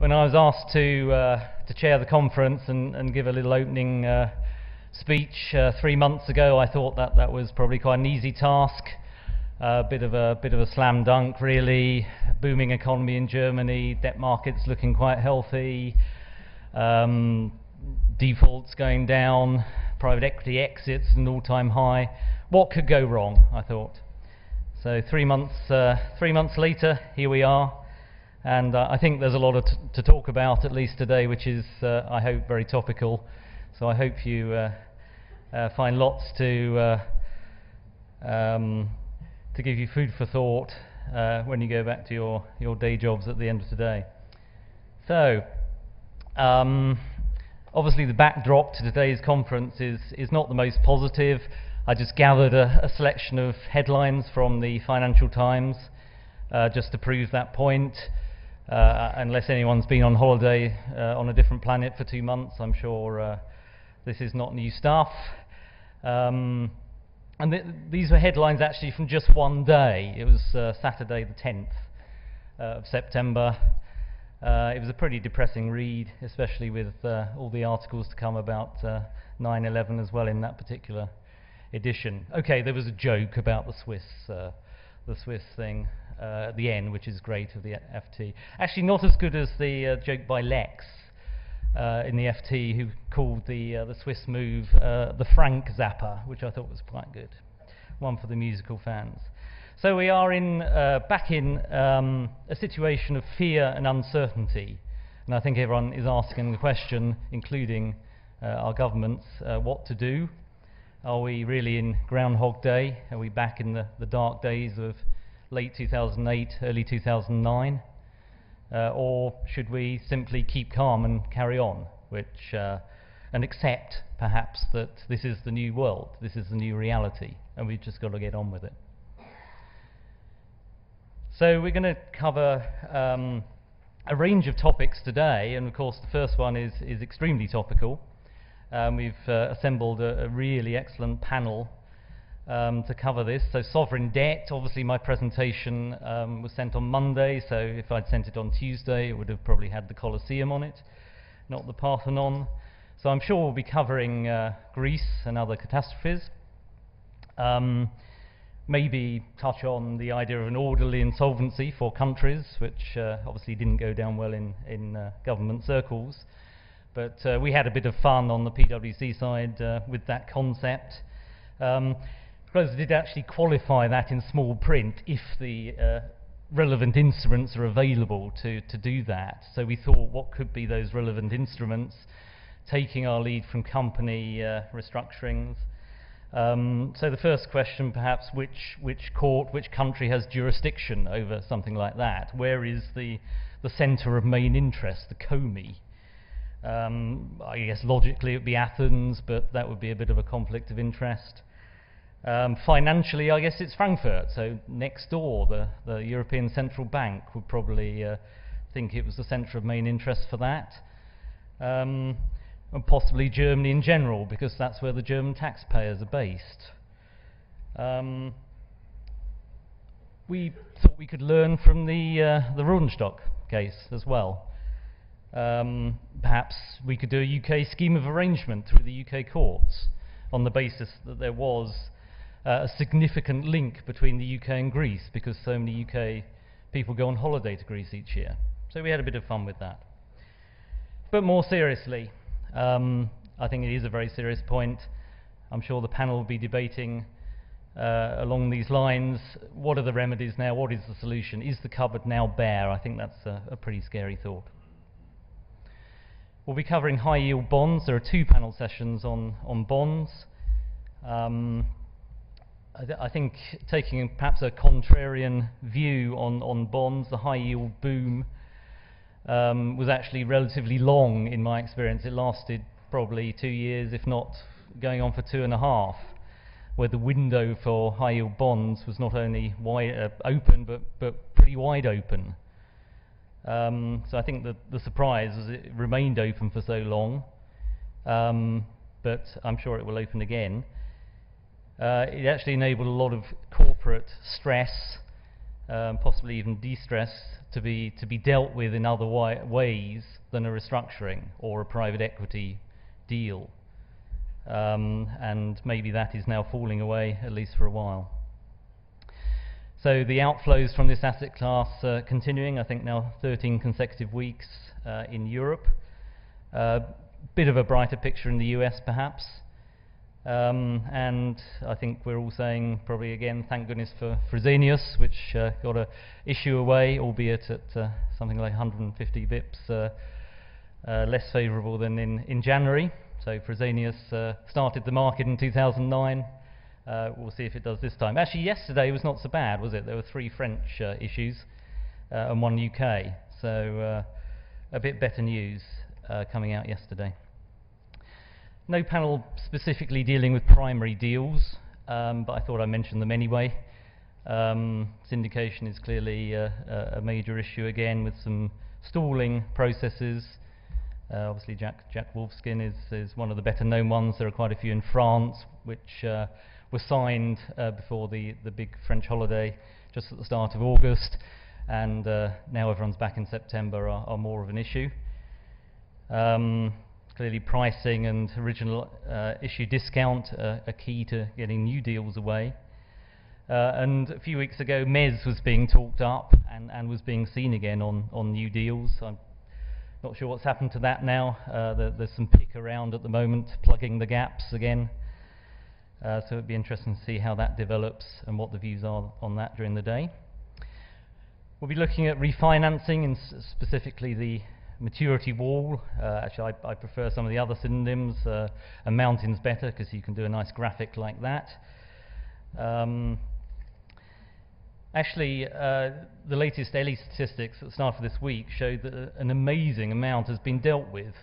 when I was asked to chair the conference and give a little opening speech 3 months ago, I thought that was probably quite an easy task. A bit of a slam dunk, really. Booming economy in Germany, debt markets looking quite healthy, defaults going down, private equity exits at an all-time high. What could go wrong, I thought. So 3 months later, here we are, and I think there's a lot to talk about, at least today, which is, I hope, very topical. So I hope you find lots to give you food for thought when you go back to your day jobs at the end of today. So, obviously the backdrop to today's conference is not the most positive. I just gathered a selection of headlines from the Financial Times just to prove that point. Unless anyone's been on holiday on a different planet for 2 months, I'm sure this is not new stuff. And these were headlines actually from just one day. It was Saturday the 10th of September. It was a pretty depressing read, especially with all the articles to come about 9/11 as well in that particular edition. Okay, there was a joke about the Swiss thing at the end, which is great, of the FT. Actually, not as good as the joke by Lex in the FT, who called the Swiss move the Frank Zapper, which I thought was quite good. One for the musical fans. So we are back in a situation of fear and uncertainty, and I think everyone is asking the question, including our governments, what to do. Are we really in Groundhog Day? Are we back in the dark days of late 2008, early 2009? Or should we simply keep calm and carry on, and accept, perhaps, that this is the new world, this is the new reality, and we've just got to get on with it? So we're going to cover a range of topics today, and of course the first one is extremely topical. We've assembled a really excellent panel to cover this. So sovereign debt, obviously my presentation was sent on Monday, so if I'd sent it on Tuesday it would have probably had the Colosseum on it, not the Parthenon. So I'm sure we'll be covering Greece and other catastrophes. Maybe touch on the idea of an orderly insolvency for countries, which obviously didn't go down well in government circles. But we had a bit of fun on the PwC side with that concept. Rosa did actually qualify that in small print if the relevant instruments are available to do that. So we thought, what could be those relevant instruments, taking our lead from company restructurings. So the first question, perhaps, which court, which country has jurisdiction over something like that? Where is the centre of main interest, the COMI? I guess logically it would be Athens, but that would be a bit of a conflict of interest. Financially, I guess it's Frankfurt, so next door, the European Central Bank would probably think it was the centre of main interest for that. And possibly Germany in general, because that's where the German taxpayers are based. We thought we could learn from the Rodenstock case as well. Perhaps we could do a UK scheme of arrangement through the UK courts on the basis that there was a significant link between the UK and Greece, because so many UK people go on holiday to Greece each year. So we had a bit of fun with that. But more seriously, I think it is a very serious point. I'm sure the panel will be debating along these lines. What are the remedies now? What is the solution? Is the cupboard now bare? I think that's a pretty scary thought. We'll be covering high yield bonds. There are 2 panel sessions on bonds. I think taking perhaps a contrarian view on bonds, the high yield boom was actually relatively long in my experience. It lasted probably 2 years, if not going on for 2.5, where the window for high yield bonds was not only open, but pretty wide open. So I think that the surprise was it remained open for so long, but I'm sure it will open again. It actually enabled a lot of corporate stress possibly even de-stress, to be dealt with in other ways than a restructuring or a private equity deal. And maybe that is now falling away, at least for a while. So the outflows from this asset class continuing, I think now 13 consecutive weeks in Europe. Bit of a brighter picture in the US perhaps. And I think we're all saying probably again, thank goodness for Fresenius, which got a issue away, albeit at something like 150 bips less favourable than in January. So Fresenius started the market in 2009. We'll see if it does this time. Actually, yesterday was not so bad, was it? There were 3 French issues and 1 UK. So a bit better news coming out yesterday. No panel specifically dealing with primary deals, but I thought I'd mention them anyway. Syndication is clearly a major issue again, with some stalling processes. Obviously Jack Wolfskin is one of the better known ones. There are quite a few in France which were signed before the big French holiday just at the start of August, and now everyone's back in September are more of an issue. Clearly pricing and original issue discount are key to getting new deals away. And a few weeks ago MES was being talked up and was being seen again on new deals. I'm not sure what's happened to that now. There's some pick around at the moment, plugging the gaps again. So it'd be interesting to see how that develops and what the views are on that during the day. We'll be looking at refinancing, and specifically the maturity wall. Actually, I prefer some of the other synonyms. A mountain's better because you can do a nice graphic like that. Actually, the latest ELI statistics at the start of this week showed that an amazing amount has been dealt with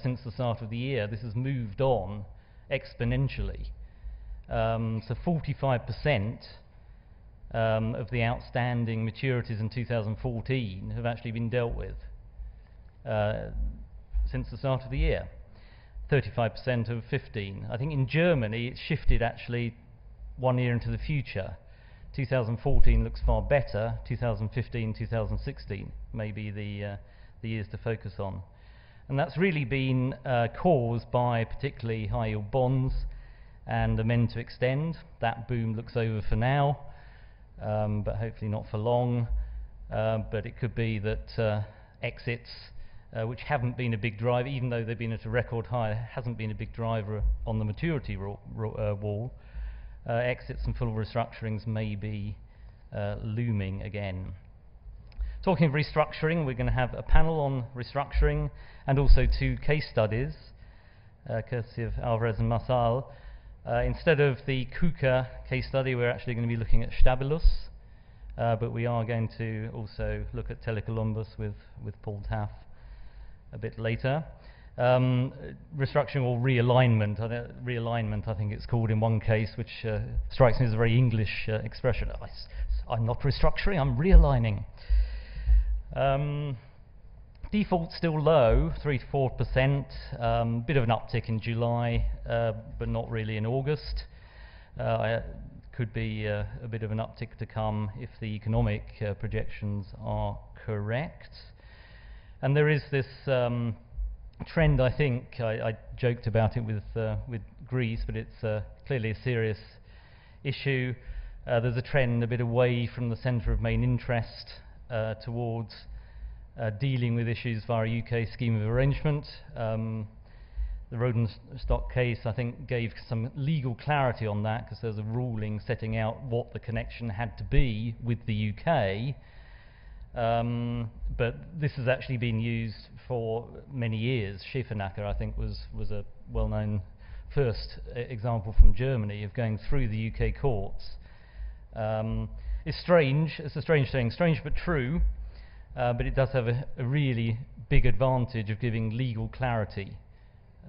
since the start of the year. This has moved on exponentially. So 45% of the outstanding maturities in 2014 have actually been dealt with since the start of the year. 35% of 15. I think in Germany it's shifted actually 1 year into the future. 2014 looks far better. 2015, 2016 may be the years to focus on. And that's really been caused by particularly high yield bonds and amend to extend. That boom looks over for now, but hopefully not for long. But it could be that exits, which haven't been a big driver, even though they've been at a record high, hasn't been a big driver on the maturity wall. Exits and full restructurings may be looming again. Talking of restructuring, we're going to have a panel on restructuring and also 2 case studies, courtesy of Alvarez and Marsal. Instead of the KUKA case study, we're actually going to be looking at Stabilus, but we are going to also look at Telecolumbus with Paul Taff a bit later. Restructuring or realignment. Realignment, I think it's called in one case, which strikes me as a very English expression. I'm not restructuring, I'm realigning. Default still low, 3 to 4%. Bit of an uptick in July, but not really in August. Could be a bit of an uptick to come if the economic projections are correct. And there is this trend, I think, I joked about it with Greece, but it's clearly a serious issue. There's a trend a bit away from the centre of main interest towards dealing with issues via UK scheme of arrangement. The Rodenstock case, I think, gave some legal clarity on that, because there's a ruling setting out what the connection had to be with the UK. But this has actually been used for many years. Schäfernacker, I think, was a well-known first example from Germany of going through the UK courts. It's strange. It's a strange thing. Strange but true. But it does have a really big advantage of giving legal clarity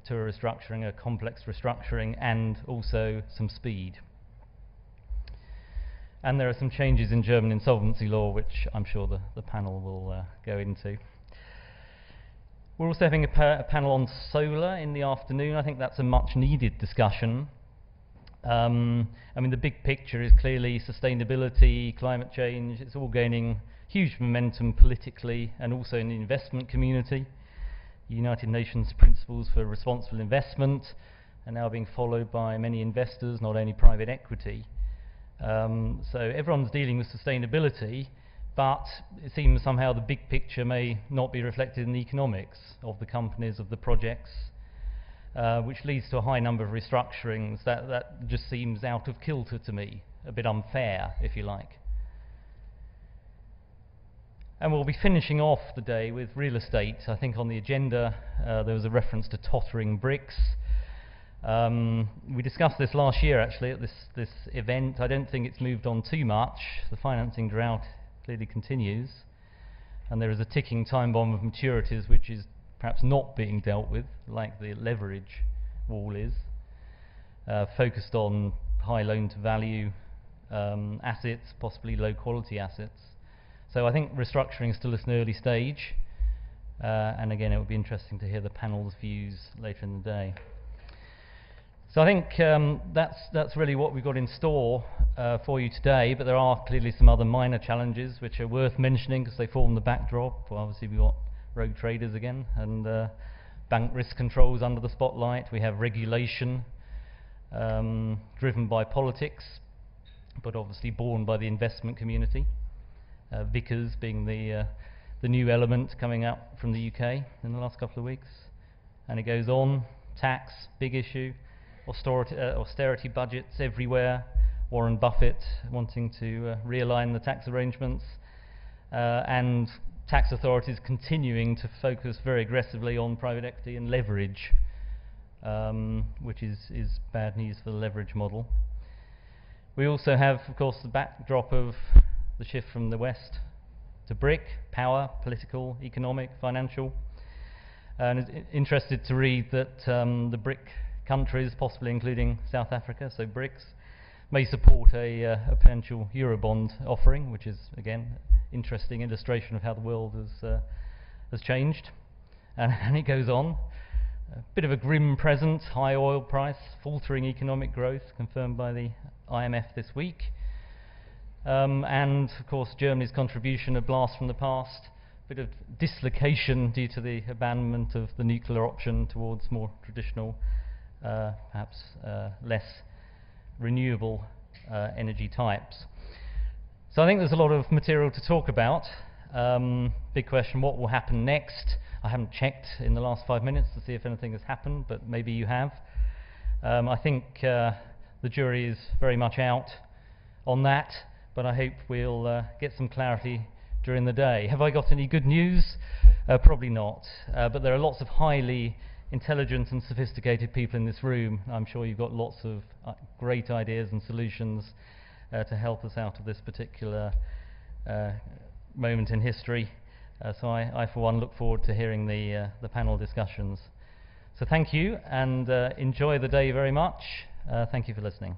to a restructuring, a complex restructuring, and also some speed. And there are some changes in German insolvency law, which I'm sure the panel will go into. We're also having a panel on solar in the afternoon. I think that's a much needed discussion. I mean, the big picture is clearly sustainability, climate change. It's all gaining huge momentum politically and also in the investment community. United Nations principles for responsible investment are now being followed by many investors, not only private equity. So everyone's dealing with sustainability, but it seems somehow the big picture may not be reflected in the economics of the companies, of the projects, which leads to a high number of restructurings. That just seems out of kilter to me, a bit unfair, if you like. And we'll be finishing off the day with real estate. I think on the agenda there was a reference to tottering bricks. We discussed this last year actually at this event. I don't think it's moved on too much. The financing drought clearly continues, and there is a ticking time bomb of maturities which is perhaps not being dealt with, like the leverage wall is, focused on high loan to value assets, possibly low quality assets. So I think restructuring is still at an early stage, and again it would be interesting to hear the panel's views later in the day. So I think that's really what we've got in store for you today, but there are clearly some other minor challenges which are worth mentioning because they form the backdrop. Well, obviously we've got rogue traders again, and bank risk controls under the spotlight. We have regulation driven by politics, but obviously borne by the investment community. Vickers being the new element coming up from the UK in the last couple of weeks, and it goes on. Tax, big issue. Austerity budgets everywhere. Warren Buffett wanting to realign the tax arrangements, and tax authorities continuing to focus very aggressively on private equity and leverage, which is bad news for the leverage model. We also have, of course, the backdrop of the shift from the West to BRIC, power, political, economic, financial. And it's interested to read that the BRIC countries, possibly including South Africa, so BRICS, may support a potential Eurobond offering, which is, again, interesting illustration of how the world has changed. And it goes on. A bit of a grim present, high oil price, faltering economic growth, confirmed by the IMF this week. And of course Germany's contribution, a blast from the past, a bit of dislocation due to the abandonment of the nuclear option towards more traditional, perhaps less renewable energy types. So I think there's a lot of material to talk about. Big question, what will happen next? I haven't checked in the last 5 minutes to see if anything has happened, but maybe you have. I think the jury is very much out on that, but I hope we'll get some clarity during the day. Have I got any good news? Probably not, but there are lots of highly intelligent and sophisticated people in this room. I'm sure you've got lots of great ideas and solutions to help us out of this particular moment in history. So I for one look forward to hearing the panel discussions. So thank you, and enjoy the day very much. Thank you for listening.